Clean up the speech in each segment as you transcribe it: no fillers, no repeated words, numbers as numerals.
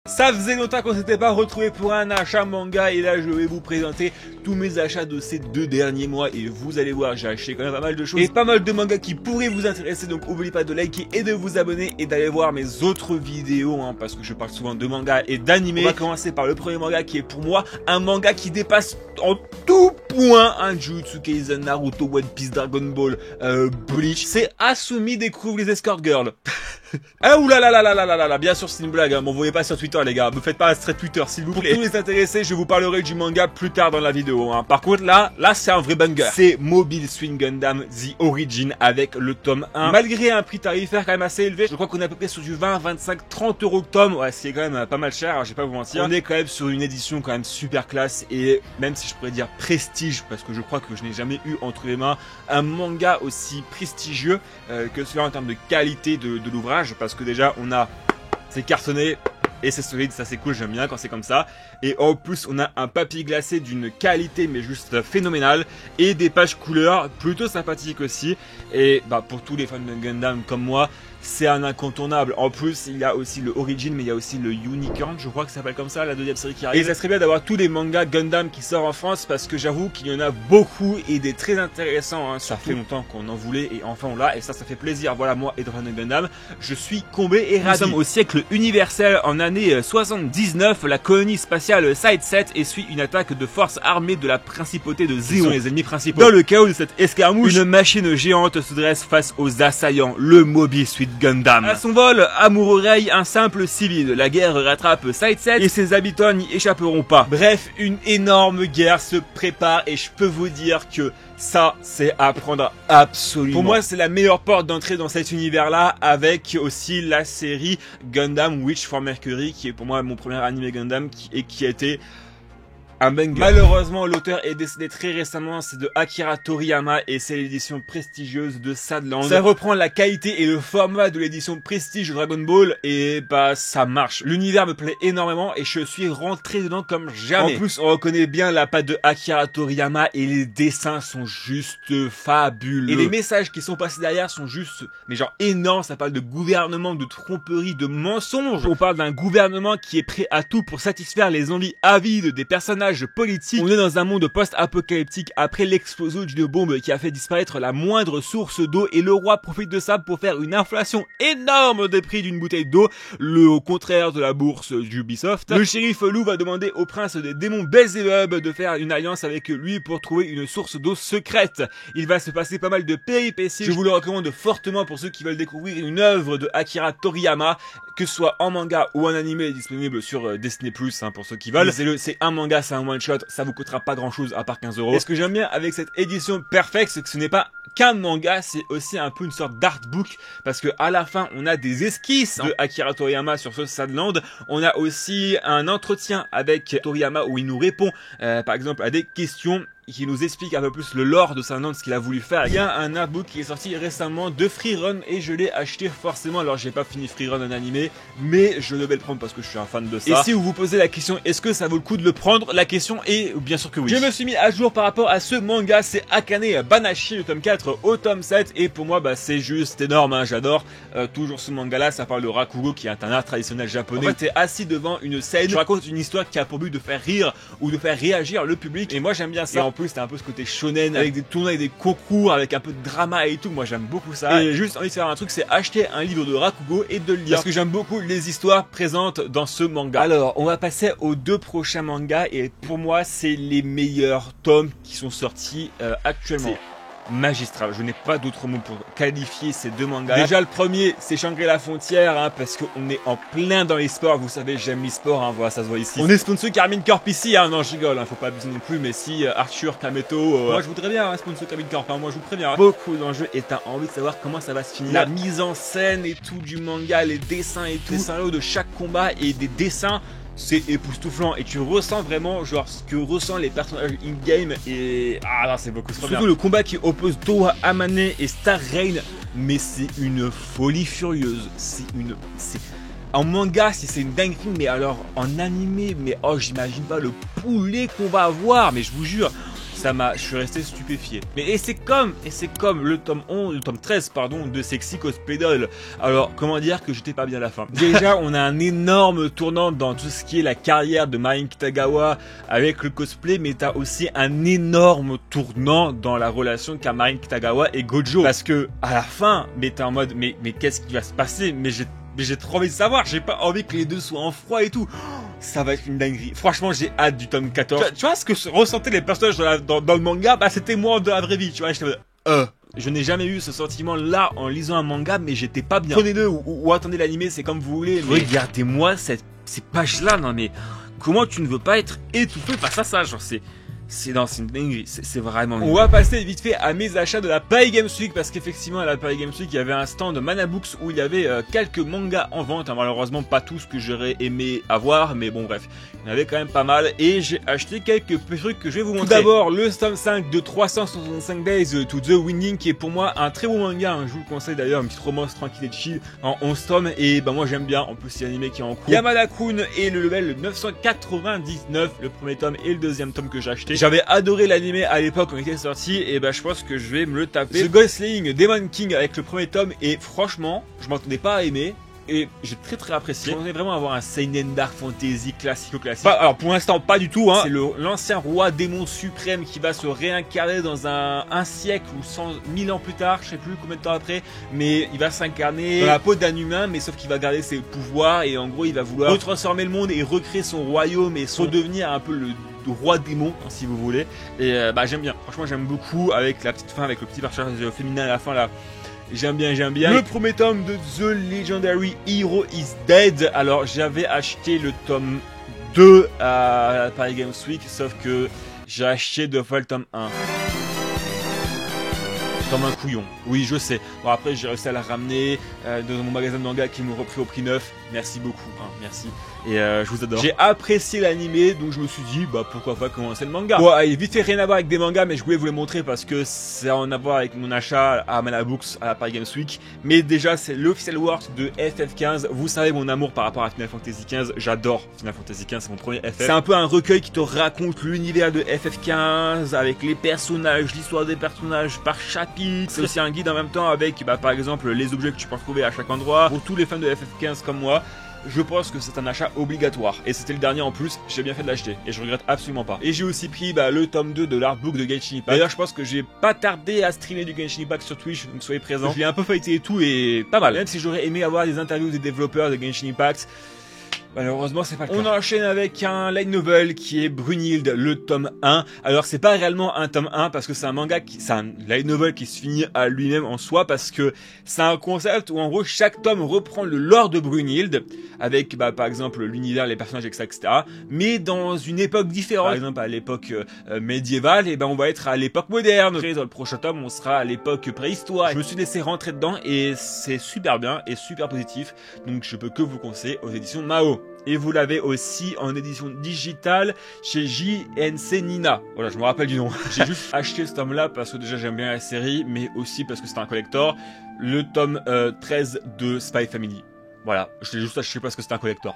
Ça faisait longtemps qu'on s'était pas retrouvé pour un achat manga et là je vais vous présenter tous mes achats de ces 2 derniers mois et vous allez voir j'ai acheté quand même pas mal de choses et pas mal de mangas qui pourraient vous intéresser, donc n'oubliez pas de liker et de vous abonner et d'aller voir mes autres vidéos parce que je parle souvent de manga et d'anime. On va commencer par le premier manga qui est pour moi un manga qui dépasse en tout point un Jujutsu Kaisen, Naruto, One Piece, Dragon Ball, Bleach. C'est Asumi découvre les escort girls. Ah oulala, bien sûr c'est une blague, m'envoyez pas sur Twitter les gars, me faites pas un thread Twitter s'il vous plaît. Pour tous les intéressés, je vous parlerai du manga plus tard dans la vidéo. Par contre là c'est un vrai banger. C'est Mobile Suit Gundam The Origin avec le tome 1. Malgré un prix tarifaire quand même assez élevé, je crois qu'on est à peu près sur du 20, 25, 30 € le tome. Ouais, c'est quand même pas mal cher, je vais pas vous mentir. On est quand même sur une édition quand même super classe et même si je pourrais dire prestige, parce que je crois que je n'ai jamais eu entre les mains un manga aussi prestigieux que celui en termes de qualité de l'ouvrage, parce que déjà c'est cartonné et c'est solide, ça c'est cool, j'aime bien quand c'est comme ça. Et en plus on a un papier glacé d'une qualité mais juste phénoménale et des pages couleurs plutôt sympathiques aussi. Et pour tous les fans de Gundam comme moi, c'est un incontournable. En plus, il y a aussi le Origin, mais il y a aussi le Unicorn, je crois que ça s'appelle comme ça, la deuxième série qui arrive. Et ça serait bien d'avoir tous les mangas Gundam qui sortent en France, parce que j'avoue qu'il y en a beaucoup et des très intéressants. Ça fait longtemps qu'on en voulait et enfin on l'a, et ça fait plaisir. Voilà, moi et de Gundam, je suis comblé et ravi. Nous sommes au siècle universel, en année 79, la colonie spatiale Side 7 essuie une attaque de forces armées de la principauté de Zeon, les ennemis principaux. Dans le chaos de cette escarmouche, une machine géante se dresse face aux assaillants, le Mobile Suit Gundam. À son vol, Amuroreii, un simple civil. La guerre rattrape Side 7 et ses habitants n'y échapperont pas. Bref, une énorme guerre se prépare et je peux vous dire que ça, c'est à prendre absolument. Pour moi, c'est la meilleure porte d'entrée dans cet univers-là, avec aussi la série Gundam Witch for Mercury, qui est pour moi mon premier anime Gundam qui a été un banger. Malheureusement, l'auteur est décédé très récemment, c'est de Akira Toriyama et c'est l'édition prestigieuse de Sadland. Ça reprend la qualité et le format de l'édition prestige de Dragon Ball et ça marche. L'univers me plaît énormément et je suis rentré dedans comme jamais. En plus, on reconnaît bien la patte de Akira Toriyama et les dessins sont juste fabuleux. Et les messages qui sont passés derrière sont juste, mais genre énormes. Ça parle de gouvernement, de tromperie, de mensonges. On parle d'un gouvernement qui est prêt à tout pour satisfaire les envies avides des personnages politique. On est dans un monde post-apocalyptique après l'explosion d'une bombe qui a fait disparaître la moindre source d'eau et le roi profite de ça pour faire une inflation énorme des prix d'une bouteille d'eau, au contraire de la bourse d'Ubisoft. Le shérif Lou va demander au prince des démons Belzebub de faire une alliance avec lui pour trouver une source d'eau secrète. Il va se passer pas mal de péripéties. Je vous le recommande fortement pour ceux qui veulent découvrir une œuvre de Akira Toriyama, que ce soit en manga ou en anime, disponible sur Disney+, pour ceux qui veulent. C'est un manga, c'est un one shot, ça vous coûtera pas grand chose à part 15 €. Et ce que j'aime bien avec cette édition perfecte, c'est que ce n'est pas qu'un manga, c'est aussi un peu une sorte d'artbook, parce que à la fin on a des esquisses de Akira Toriyama sur ce Sadland. On a aussi un entretien avec Toriyama où il nous répond par exemple à des questions, qui nous explique un peu plus le lore de Sadland, ce qu'il a voulu faire. Il y a un artbook qui est sorti récemment de Freerun et je l'ai acheté forcément. Alors j'ai pas fini Freerun en animé, mais je devais le prendre parce que je suis un fan de ça. Et si vous vous posez la question, est-ce que ça vaut le coup de le prendre, la question est bien sûr que oui. Je me suis mis à jour par rapport à ce manga, c'est Akane Banashi, le tome 4 au tome 7, et pour moi c'est juste énorme, j'adore toujours ce manga là. Ça parle de Rakugo qui est un art traditionnel japonais. En fait, t'es assis devant une scène, je raconte une histoire qui a pour but de faire rire ou de faire réagir le public, et moi j'aime bien ça. Et en plus t'as un peu ce côté shonen avec des tournois et des concours, avec un peu de drama et tout, moi j'aime beaucoup ça. Et j'ai juste envie de faire un truc, c'est acheter un livre de Rakugo et de le lire, parce que j'aime beaucoup les histoires présentes dans ce manga. Alors on va passer aux 2 prochains mangas et pour moi c'est les meilleurs tomes qui sont sortis actuellement. Magistral, je n'ai pas d'autre mot pour qualifier ces 2 mangas. Déjà le premier c'est Shangri-La Frontière, parce qu'on est en plein dans les sports, vous savez j'aime les sports, voilà, ça se voit ici. On est sponsor Carmine Corp ici, non je rigole, faut pas abuser non plus, mais si Arthur, Kameto, moi je voudrais bien sponsor Carmine Corp, moi je vous préviens. Beaucoup d'enjeux et t'as envie de savoir comment ça va se finir. La mise en scène et tout du manga, les dessins et tout, les scénarios de chaque combat et des dessins, c'est époustouflant et tu ressens vraiment genre ce que ressentent les personnages in-game et là c'est beaucoup trop bien. Surtout le combat qui oppose Towa Amane et Star Rain, mais c'est une folie furieuse, en manga c'est une dinguerie, mais alors en animé, mais j'imagine pas le poulet qu'on va avoir, mais je vous jure je suis resté stupéfié. Et c'est comme le tome 13 pardon, de Sexy Cosplay Doll. Alors, comment dire que j'étais pas bien à la fin. Déjà, on a un énorme tournant dans tout ce qui est la carrière de Marin Kitagawa avec le cosplay, mais t'as aussi un énorme tournant dans la relation qu'a Marin Kitagawa et Gojo. Parce que, à la fin, mais t'es en mode, mais qu'est-ce qui va se passer? Mais j'ai trop envie de savoir, j'ai pas envie que les deux soient en froid et tout. Ça va être une dinguerie. Franchement, j'ai hâte du tome 14. Tu vois ce que ressentaient les personnages dans le manga? Bah, c'était moi dans la vraie vie, tu vois. J'étais je n'ai jamais eu ce sentiment-là en lisant un manga, mais j'étais pas bien. Prenez-le ou attendez l'animé, c'est comme vous voulez. Mais regardez-moi ces pages-là, non mais comment tu ne veux pas être étouffé face à ça? Genre c'est une dinguerie, c'est vraiment... On va passer vite fait à mes achats de la Paris Games Week, parce qu'effectivement à la Paris Games Week il y avait un stand Manabooks où il y avait quelques mangas en vente, malheureusement pas tous que j'aurais aimé avoir, mais bon bref, il y en avait quand même pas mal et j'ai acheté quelques trucs que je vais vous montrer. Tout d'abord le tome 5 de 365 Days to the Winding, qui est pour moi un très bon manga, hein. Je vous le conseille d'ailleurs, une petite romance tranquille et chill en 11 tomes, et bah moi j'aime bien, en plus c'est l'animé qui est en cours. Yamada-kun et le level 999, le premier tome et le deuxième tome que j'ai acheté. J'avais adoré l'animé à l'époque quand il était sorti, et bah je pense que je vais me le taper. The Ghost Slaying Demon King avec le premier tome, et franchement je m'attendais pas à aimer et j'ai très apprécié. Je m'attendais vraiment à avoir un seinen dark fantasy classique. Alors pour l'instant pas du tout, hein. C'est l'ancien roi démon suprême qui va se réincarner dans un siècle ou 1000 ans plus tard, je sais plus combien de temps après, mais il va s'incarner dans la peau d'un humain, mais sauf qu'il va garder ses pouvoirs, et en gros il va vouloir retransformer le monde et recréer son royaume et redevenir un peu le roi démon, hein, si vous voulez. Et bah j'aime bien, franchement j'aime beaucoup, avec la petite fin, avec le petit personnage féminin à la fin là. J'aime bien. Le premier tome de The Legendary Hero is Dead. Alors j'avais acheté le tome 2 à Paris Games Week, sauf que j'ai acheté deux fois le tome 1. Comme un couillon. Oui, je sais. Bon, après, j'ai réussi à la ramener dans mon magasin de manga qui m'ont repris au prix neuf. Merci beaucoup. Hein, merci. Et je vous adore. J'ai apprécié l'animé, donc je me suis dit, bah pourquoi pas commencer le manga. Bon, allez, vite fait, rien à voir avec des mangas, mais je voulais vous les montrer parce que ça a en à voir avec mon achat à Manabooks à la Paris Games Week. Mais déjà, c'est l'official work de FF15. Vous savez mon amour par rapport à Final Fantasy XV. J'adore Final Fantasy XV, c'est mon premier FF. C'est un peu un recueil qui te raconte l'univers de FF15 avec les personnages, l'histoire des personnages par chapitre. C'est aussi un guide en même temps avec, bah, par exemple, les objets que tu peux retrouver à chaque endroit. Pour tous les fans de FF15 comme moi, je pense que c'est un achat obligatoire. Et c'était le dernier en plus, j'ai bien fait de l'acheter. Et je regrette absolument pas. Et j'ai aussi pris le tome 2 de l'artbook de Genshin Impact. D'ailleurs, je pense que j'ai pas tardé à streamer du Genshin Impact sur Twitch, donc soyez présents. Je l'ai un peu feuilleté et tout, et pas mal. Même si j'aurais aimé avoir des interviews des développeurs de Genshin Impact, malheureusement c'est pas le cas. On enchaîne avec un light novel qui est Brunhilde, le tome 1. Alors c'est pas réellement un tome 1 parce que c'est un manga c'est un light novel qui se finit à lui-même en soi, parce que c'est un concept où en gros chaque tome reprend le lore de Brunhilde avec par exemple l'univers, les personnages, etc., mais dans une époque différente. Par exemple à l'époque médiévale, et on va être à l'époque moderne. Dans le prochain tome on sera à l'époque préhistoire. Je me suis laissé rentrer dedans et c'est super bien et super positif, donc je peux que vous conseiller aux éditions de Mao. Et vous l'avez aussi en édition digitale chez JNC Nina. Voilà, je me rappelle du nom. J'ai juste acheté ce tome-là parce que déjà j'aime bien la série, mais aussi parce que c'est un collector. Le tome 13 de Spy Family. Voilà, je l'ai juste acheté parce que c'est un collector.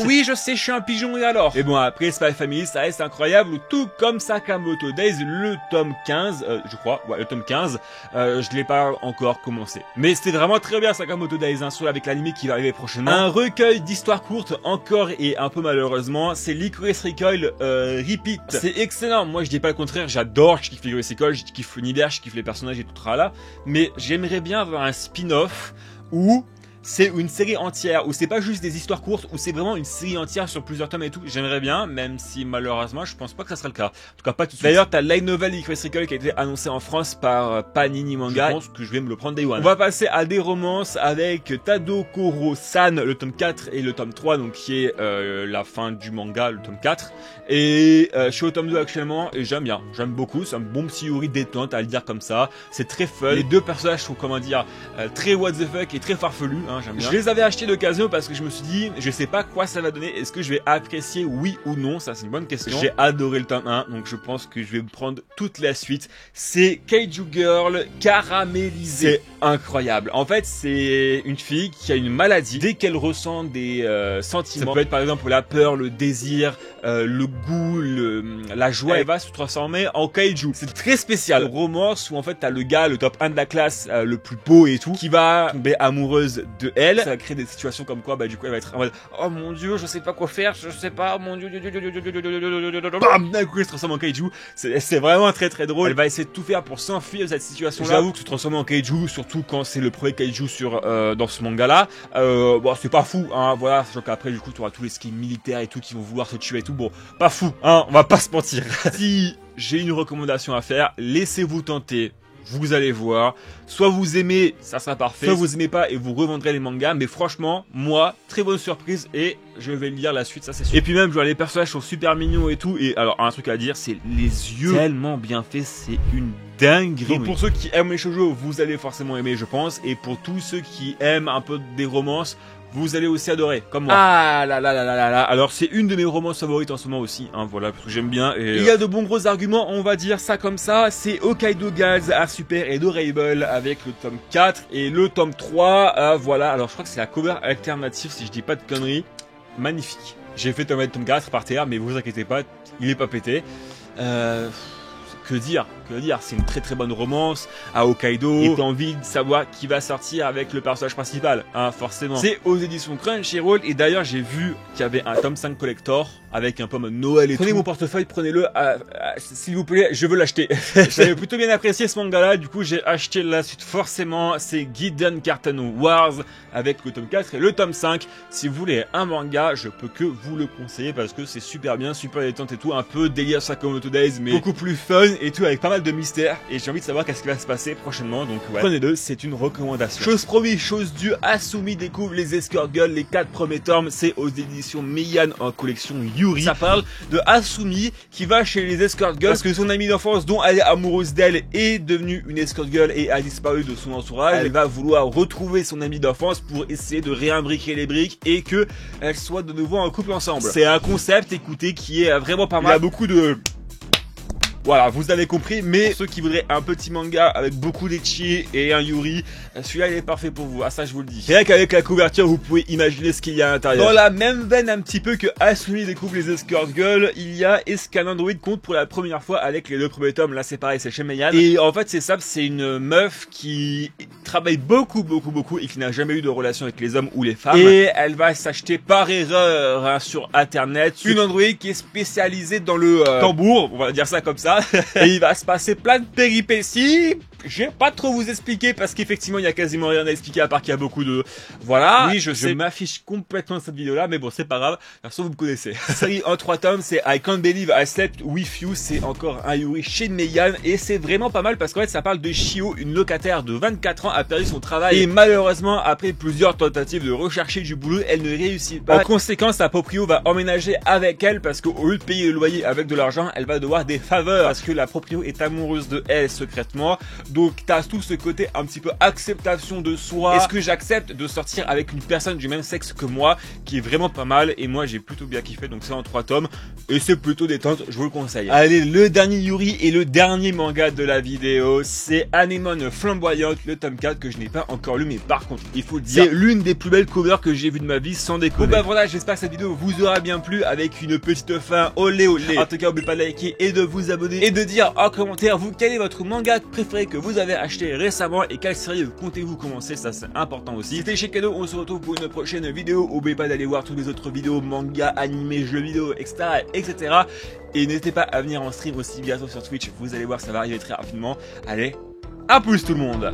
Oui, je sais, je suis un pigeon, et alors? Et bon, après, Spy Family, ça reste incroyable, tout comme Sakamoto Days, le tome 15, je crois, ouais, le tome 15, je l'ai pas encore commencé. Mais c'était vraiment très bien, Sakamoto Days, hein, surtout avec l'anime qui va arriver prochainement. Un recueil d'histoires courtes, encore et un peu malheureusement, c'est Licorice Recoil Repeat. C'est excellent, moi je dis pas le contraire, j'adore, je kiffe Licorice Recoil, je kiffe l'univers, je kiffe les personnages et tout là, mais j'aimerais bien avoir un spin-off où c'est une série entière, où c'est pas juste des histoires courtes, où c'est vraiment une série entière sur plusieurs tomes et tout. J'aimerais bien, même si malheureusement je pense pas que ça sera le cas. En tout cas pas tout de suite. D'ailleurs t'as Light Novel Licorice Recoil qui a été annoncé en France par Panini Manga. Je pense que je vais me le prendre Day One. On va passer à des romances avec Tadokoro-san, le tome 4 et le tome 3, donc qui est la fin du manga, le tome 4. Et je suis au tome 2 actuellement et j'aime bien, j'aime beaucoup, c'est un bon petit yuri détente à le dire comme ça. C'est très fun. Les deux personnages sont, comment dire, très what the fuck et très farfelus, hein. J'aime bien. Je les avais achetés d'occasion parce que je me suis dit, je sais pas quoi ça va donner, est-ce que je vais apprécier, oui ou non, ça c'est une bonne question. J'ai adoré le tome 1, donc je pense que je vais me prendre toute la suite. C'est Kaiju Girl caramélisé. C'est incroyable. En fait, c'est une fille qui a une maladie. Dès qu'elle ressent des sentiments, ça peut être par exemple la peur, le désir, le goût, la joie, elle va se transformer en kaiju. C'est très spécial. Romance où en fait t'as le gars, le top 1 de la classe, le plus beau et tout, qui va tomber amoureuse de elle. Ça va créer des situations comme quoi, bah du coup elle va être en mode oh mon dieu, je sais pas quoi faire, je sais pas, mon dieu, bam, d'un coup elle se transforme en kaiju. C'est vraiment très très drôle. Elle va essayer de tout faire pour s'enfuir de cette situation là. J'avoue que se transformer en kaiju, surtout quand c'est le premier kaiju dans ce manga là, bon c'est pas fou, hein, voilà, sachant qu'après du coup tu auras tous les skins militaires et tout qui vont vouloir se tuer et tout, bon, pas fou, hein, on va pas se mentir. Si j'ai une recommandation à faire, laissez-vous tenter. Vous allez voir, soit vous aimez, ça sera parfait, soit vous aimez pas et vous revendrez les mangas, mais franchement, moi, très bonne surprise et je vais lire la suite, ça c'est sûr. Et puis même, genre, les personnages sont super mignons et tout, et alors, un truc à dire, c'est les yeux tellement bien faits, c'est une dinguerie. Donc pour ceux qui aiment les shoujo, vous allez forcément aimer, je pense, et pour tous ceux qui aiment un peu des romances, vous allez aussi adorer, comme moi. Ah là là là là là là. Alors c'est une de mes romances favorites en ce moment aussi, hein, voilà, parce que j'aime bien. Et il y a de bons gros arguments, on va dire ça comme ça. C'est Hokkaido Girls Are Super Adorable avec le tome 4 et le tome 3. Voilà, alors je crois que c'est la cover alternative si je dis pas de conneries. Magnifique. J'ai fait tome 4 par terre, mais vous inquiétez pas, il est pas pété. Que dire, c'est une très très bonne romance à Hokkaido et t'as envie de savoir qui va sortir avec le personnage principal, hein, forcément. C'est aux éditions Crunchyroll et d'ailleurs j'ai vu qu'il y avait un tome 5 collector avec un pomme Noël et prenez tout. Mon portefeuille, prenez-le, s'il vous plaît, je veux l'acheter. J'avais plutôt bien apprécié ce manga là, du coup j'ai acheté la suite forcément, c'est Gideon Cartoon Wars avec le tome 4 et le tome 5. Si vous voulez un manga, je peux que vous le conseiller parce que c'est super bien, super détente et tout, un peu délire Sakamoto Days mais beaucoup plus fun et tout avec pas mal de mystères et j'ai envie de savoir qu'est-ce qui va se passer prochainement, donc ouais, prenez-le, c'est une recommandation. Chose promis, chose due, Asumi découvre les Escort Girls, les 4 premiers tomes, c'est aux éditions Meian en collection Yuri. Ça parle de Asumi qui va chez les Escort Girls parce que son amie d'enfance dont elle est amoureuse d'elle est devenue une Escort Girl et a disparu de son entourage. Elle va vouloir retrouver son amie d'enfance pour essayer de réimbriquer les briques et que elles soient de nouveau en couple ensemble. C'est un concept, écoutez, qui est vraiment pas mal. Il y a beaucoup de... Voilà, vous avez compris, mais ceux qui voudraient un petit manga avec beaucoup d'ecchi et un Yuri, celui-là il est parfait pour vous, ah ça je vous le dis. Rien qu'avec la couverture, vous pouvez imaginer ce qu'il y a à l'intérieur. Dans la même veine un petit peu que Asumi découvre les Escort Girls, il y a Escan Android compte pour la première fois avec les 2 premiers tomes, là c'est pareil, c'est chez Meian. Et en fait c'est ça, c'est une meuf qui travaille beaucoup et qui n'a jamais eu de relation avec les hommes ou les femmes. Et elle va s'acheter par erreur hein, sur internet une Android qui est spécialisée dans le tambour, on va dire ça comme ça. Et il va se passer plein de péripéties. Je vais pas trop vous expliquer parce qu'effectivement il y a quasiment rien à expliquer à part qu'il y a beaucoup de... Voilà. Oui, je m'affiche complètement dans cette vidéo là, mais bon c'est pas grave, de toute façon vous me connaissez. Série en 3 tomes, c'est I Can't Believe I Slept With You, c'est encore un Yuri chez Meian et c'est vraiment pas mal parce qu'en fait ça parle de Shio, une locataire de 24 ans a perdu son travail et malheureusement après plusieurs tentatives de rechercher du boulot, elle ne réussit pas. En conséquence, sa proprio va emménager avec elle parce qu'au lieu de payer le loyer avec de l'argent, elle va devoir des faveurs parce que la proprio est amoureuse de elle secrètement. Donc t'as tout ce côté un petit peu acceptation de soi. Est-ce que j'accepte de sortir avec une personne du même sexe que moi, qui est vraiment pas mal et moi j'ai plutôt bien kiffé, donc c'est en 3 tomes et c'est plutôt détente, je vous le conseille. Allez, le dernier Yuri et le dernier manga de la vidéo, c'est Anemone Flamboyante, le tome 4 que je n'ai pas encore lu, mais par contre il faut le dire, c'est l'une des plus belles covers que j'ai vues de ma vie sans déconner. Bon bah voilà, j'espère que cette vidéo vous aura bien plu avec une petite fin olé olé. En tout cas n'oubliez pas de liker et de vous abonner et de dire en commentaire vous quel est votre manga préféré que vous avez acheté récemment et quelle série comptez-vous commencer, ça c'est important aussi. C'était chez Cadeau, on se retrouve pour une prochaine vidéo. N'oubliez pas d'aller voir toutes les autres vidéos, manga, animés, jeux vidéo, etc. Et n'hésitez pas à venir en stream aussi bientôt sur Twitch, vous allez voir ça va arriver très rapidement. Allez, à plus tout le monde.